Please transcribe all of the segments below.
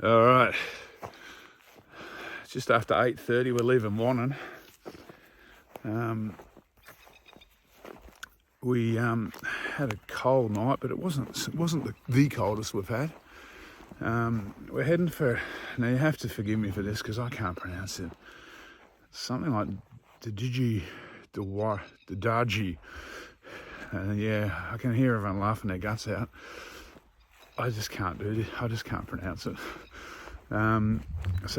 All right, just after 8:30, we're leaving Wannon. We had a cold night, but it wasn't the coldest we've had. We're heading for, now you have to forgive me for this because I can't pronounce it. Something like Dadaji. Yeah, I can hear everyone laughing their guts out. I just can't do it. I just can't pronounce it. So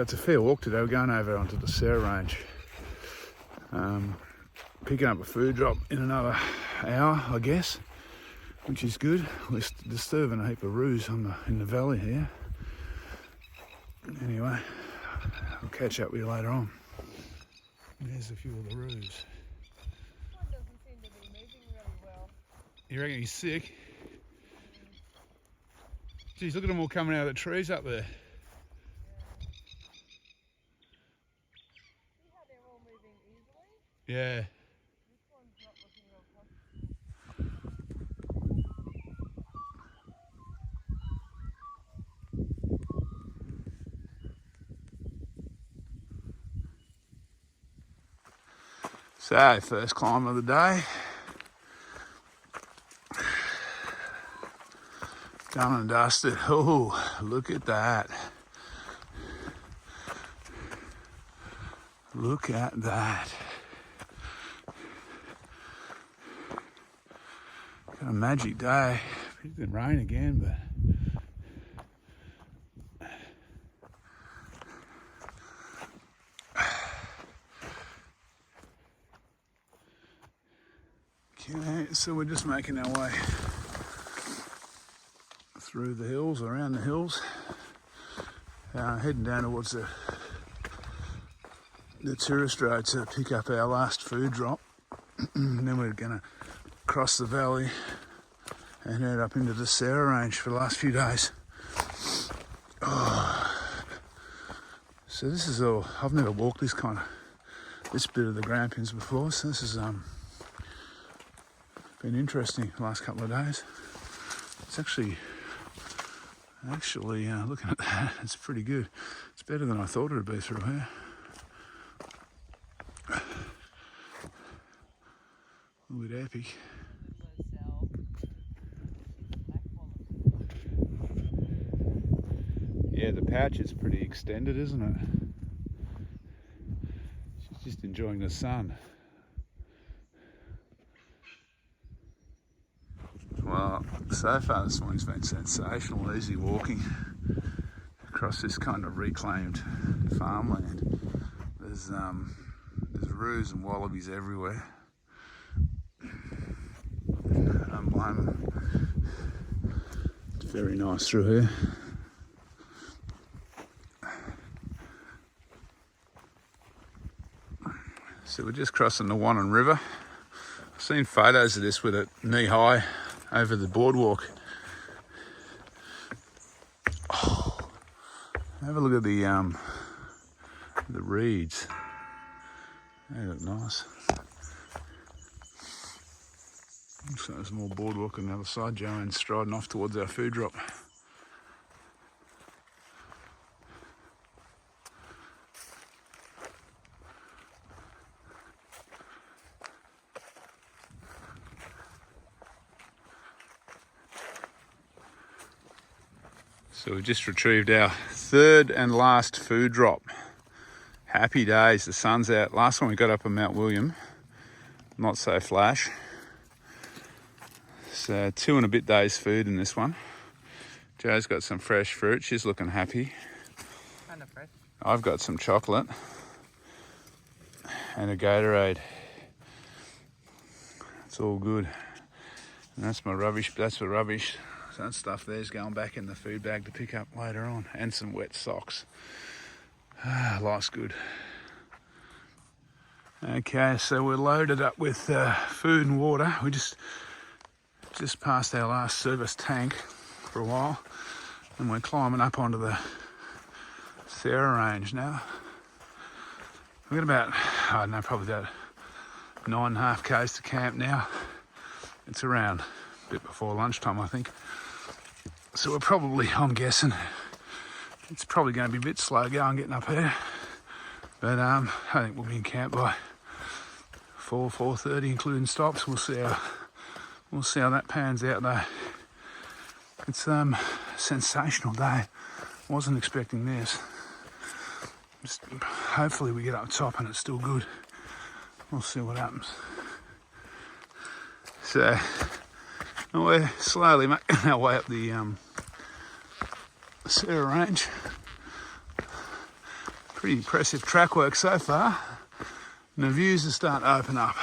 it's a fair walk today. We're going over onto the Sarah Range. Picking up a food drop in another hour, I guess, which is good. We're disturbing a heap of roos in the valley here. Anyway, I'll catch up with you later on. There's a few of the roos. One doesn't seem to be moving really well. You reckon he's sick? Geez, look at them all coming out of the trees up there. See how they're all moving easily? Yeah. This one's not looking real positive. So, first climb of the day. Done and dusted. Oh, look at that. Look at that. Got a magic day. It's been rain again, but okay, so we're just making our way through the hills, around the hills, heading down towards the tourist road to pick up our last food drop. And then we're going to cross the valley and head up into the Sarah Range for the last few days. Oh. So this is all, I've never walked this bit of the Grampians before, so this has been interesting the last couple of days. It's actually looking at that, it's pretty good. It's better than I thought it would be through here. A little bit epic. Yeah, the pouch is pretty extended, isn't it? She's just enjoying the sun. Well, so far this morning's been sensational. Easy walking across this kind of reclaimed farmland. There's roos and wallabies everywhere. I don't blame them. It's very nice through here. So we're just crossing the Wannon River. I've seen photos of this with it knee high over the boardwalk. Oh, have a look at the reeds. They look nice. Looks like there's more boardwalk on the other side. Joanne's striding off towards our food drop. So we've just retrieved our third and last food drop. Happy days, the sun's out. Last one we got up on Mount William, not so flash. So 2 and a bit days food in this one. Jo's got some fresh fruit, she's looking happy. Kind of fresh. I've got some chocolate and a Gatorade. It's all good. And that's my rubbish, that's the rubbish. So that stuff there's going back in the food bag to pick up later on. And some wet socks. Life's good. Okay, so we're loaded up with food and water. We just passed our last service tank for a while. And we're climbing up onto the Sarah Range now. We've got about, I don't know, probably about 9.5 k's to camp now. It's around a bit before lunchtime, I think. So we're probably, I'm guessing, It's probably going to be a bit slow going getting up here, but I think we'll be in camp by 4:30, including stops. We'll see how that pans out though. It's a sensational day. Wasn't expecting this. Just hopefully we get up top and it's still good. We'll see what happens. So we're slowly making our way up the Sarah Range. Pretty impressive track work so far. And the views are starting to open up,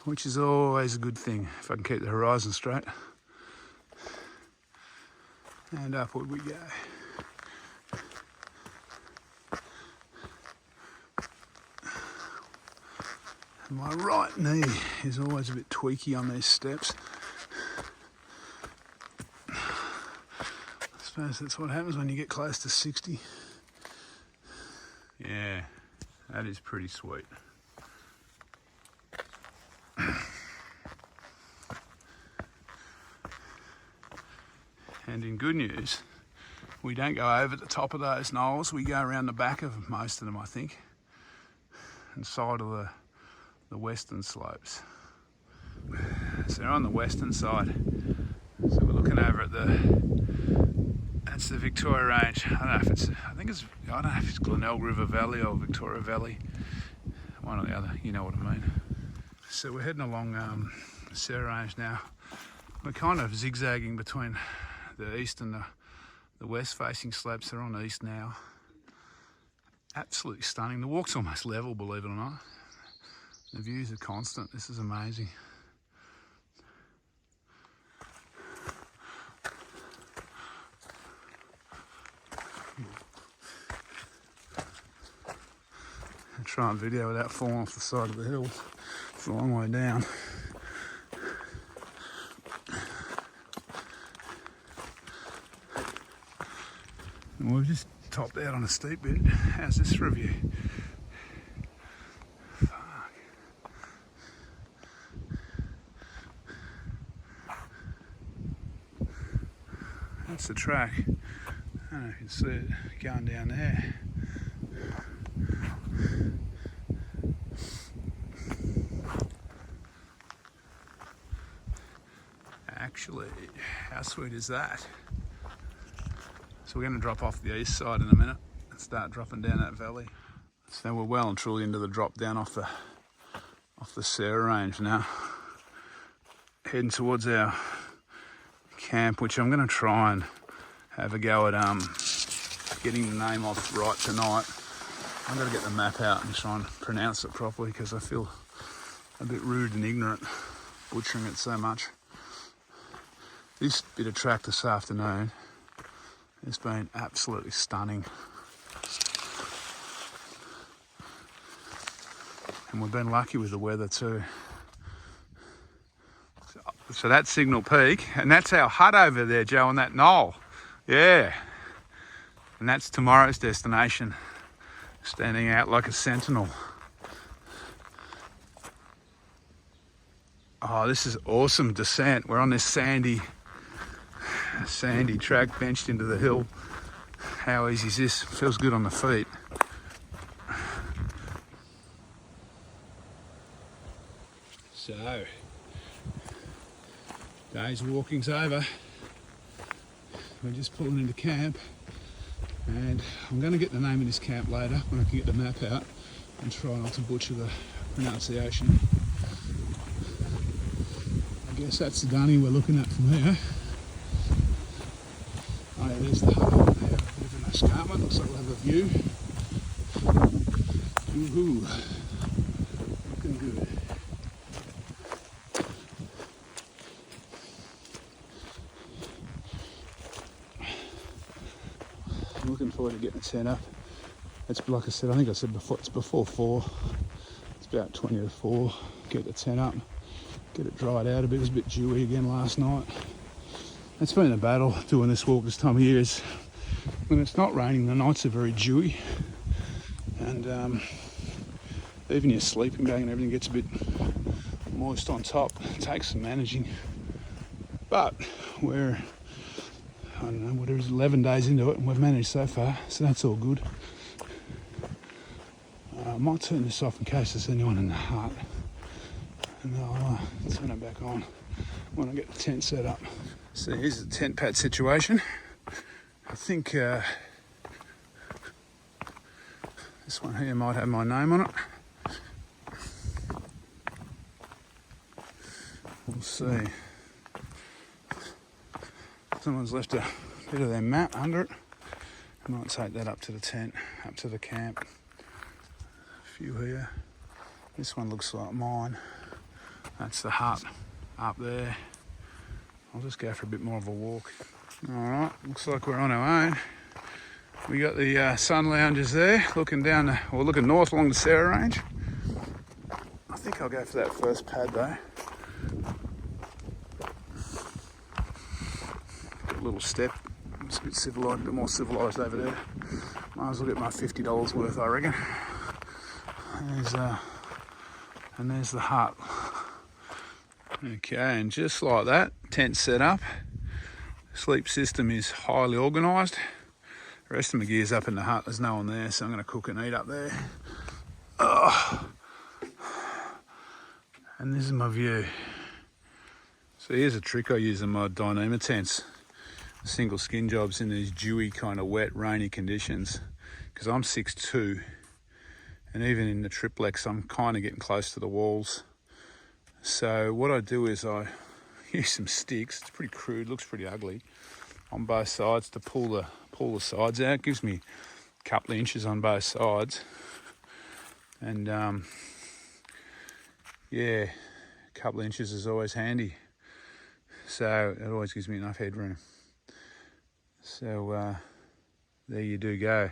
which is always a good thing if I can keep the horizon straight. And upward we go. And my right knee is always a bit tweaky on these steps. I suppose that's what happens when you get close to 60. Yeah, that is pretty sweet. And in good news, we don't go over the top of those knolls. We go around the back of most of them, I think, and side of the western slopes. So they're on the western side. So we're looking over at that's the Victoria Range. I don't know if it's Glenelg River Valley or Victoria Valley, one or the other. You know what I mean. So we're heading along the Sarah Range now. We're kind of zigzagging between the east and the west facing slopes. They're on the east now. Absolutely stunning. The walk's almost level, believe it or not. The views are constant. This is amazing. I'll try and video without falling off the side of the hill. It's a long way down. And we've just topped out on a steep bit. How's this for a view? Fuck. That's the track. I don't know if you can see it going down there. Actually, how sweet is that? So we're going to drop off the east side in a minute and start dropping down that valley. So we're well and truly into the drop down off the Sarah Range now. Heading towards our camp, which I'm going to try and have a go at getting the name off right tonight. I've got to get the map out and try and pronounce it properly because I feel a bit rude and ignorant butchering it so much. This bit of track this afternoon has been absolutely stunning. And we've been lucky with the weather too. So that's Signal Peak, and that's our hut over there, Joe, on that knoll. Yeah. And that's tomorrow's destination, standing out like a sentinel. Oh, this is awesome descent. We're on this sandy track benched into the hill. How easy is this? Feels good on the feet. So, day's walking's over. We're just pulling into camp, and I'm going to get the name of this camp later when I can get the map out and try not to butcher the pronunciation. I guess that's the dunny we're looking at from here. Oh yeah, there's the hut over there, a bit of an escarpment, looks like we'll have a view. Woohoo, looking good. I'm looking forward to getting the tent up. It's like I said, I think I said before, it's before 4. It's about 20 to 4. Get the tent up, get it dried out a bit. It was a bit dewy again last night. It's been a battle doing this walk this time of year. When it's not raining, the nights are very dewy, and even your sleeping bag and everything gets a bit moist on top. It takes some managing, but I don't know, whatever it is, 11 days into it, and we've managed so far, so that's all good. I might turn this off in case there's anyone in the hut, and I'll turn it back on when I get the tent set up. So here's the tent pad situation. I think this one here might have my name on it. We'll see. Someone's left a bit of their mat under it. I might take that up to the tent, up to the camp. A few here. This one looks like mine. That's the hut up there. I'll just go for a bit more of a walk. Alright, looks like we're on our own. We got the sun loungers there, looking down, looking north along the Sarah Range. I think I'll go for that first pad though. Got a little step. It's a bit civilised, a bit more civilised over there. Might as well get my $50 worth, I reckon. And there's the hut. Okay, and just like that, tent set up. Sleep system is highly organised. The rest of my gear's up in the hut. There's no one there, so I'm going to cook and eat up there. Oh. And this is my view. So here's a trick I use in my Dyneema tents. Single skin jobs in these dewy, kind of wet, rainy conditions. Because I'm 6'2", and even in the triplex, I'm kind of getting close to the walls. So what I do is I use some sticks. It's pretty crude, looks pretty ugly, on both sides to pull the sides out. It gives me a couple of inches on both sides, and yeah, a couple of inches is always handy. So it always gives me enough headroom. So there you do go.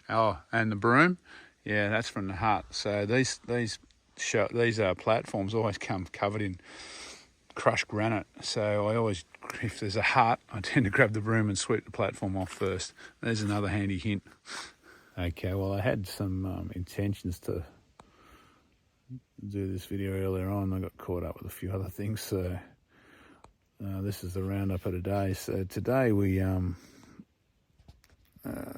Oh, and the broom, yeah, that's from the hut. So these platforms always come covered in crushed granite. So I always, if there's a hut, I tend to grab the broom and sweep the platform off first. There's another handy hint. Okay, well, I had some intentions to do this video earlier on. I got caught up with a few other things, so this is the roundup of today. So today we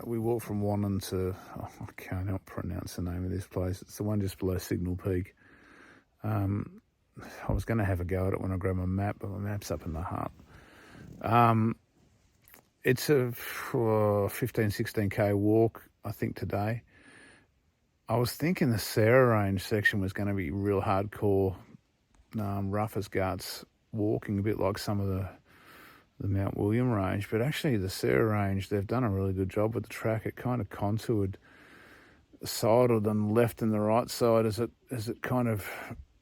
walked from Wannon to, I can't help pronounce the name of this place. It's the one just below Signal Peak. I was going to have a go at it when I grabbed my map, but my map's up in the hut. It's a 15, 16k walk, I think, today. I was thinking the Sarah Range section was going to be real hardcore, rough as guts walking, a bit like some of the Mount William Range, but actually the Sarah Range, they've done a really good job with the track. It kind of contoured, sidled on the left and the right side as it kind of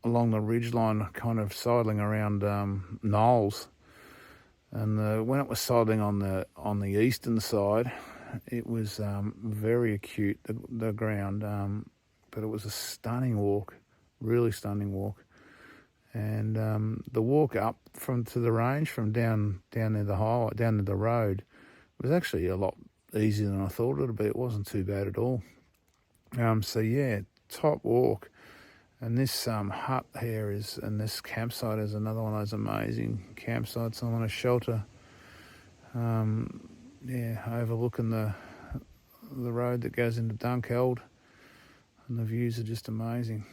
along the ridgeline, kind of sidling around knolls. And when it was sidling on the eastern side, it was very acute, the ground, but it was a stunning walk, really stunning walk. And the walk up to the range from down near the highway, down to the road, was actually a lot easier than I thought it would be. It wasn't too bad at all. So yeah, top walk. And this hut here and this campsite is another one of those amazing campsites. I'm on a shelter, overlooking the road that goes into Dunkeld, and the views are just amazing.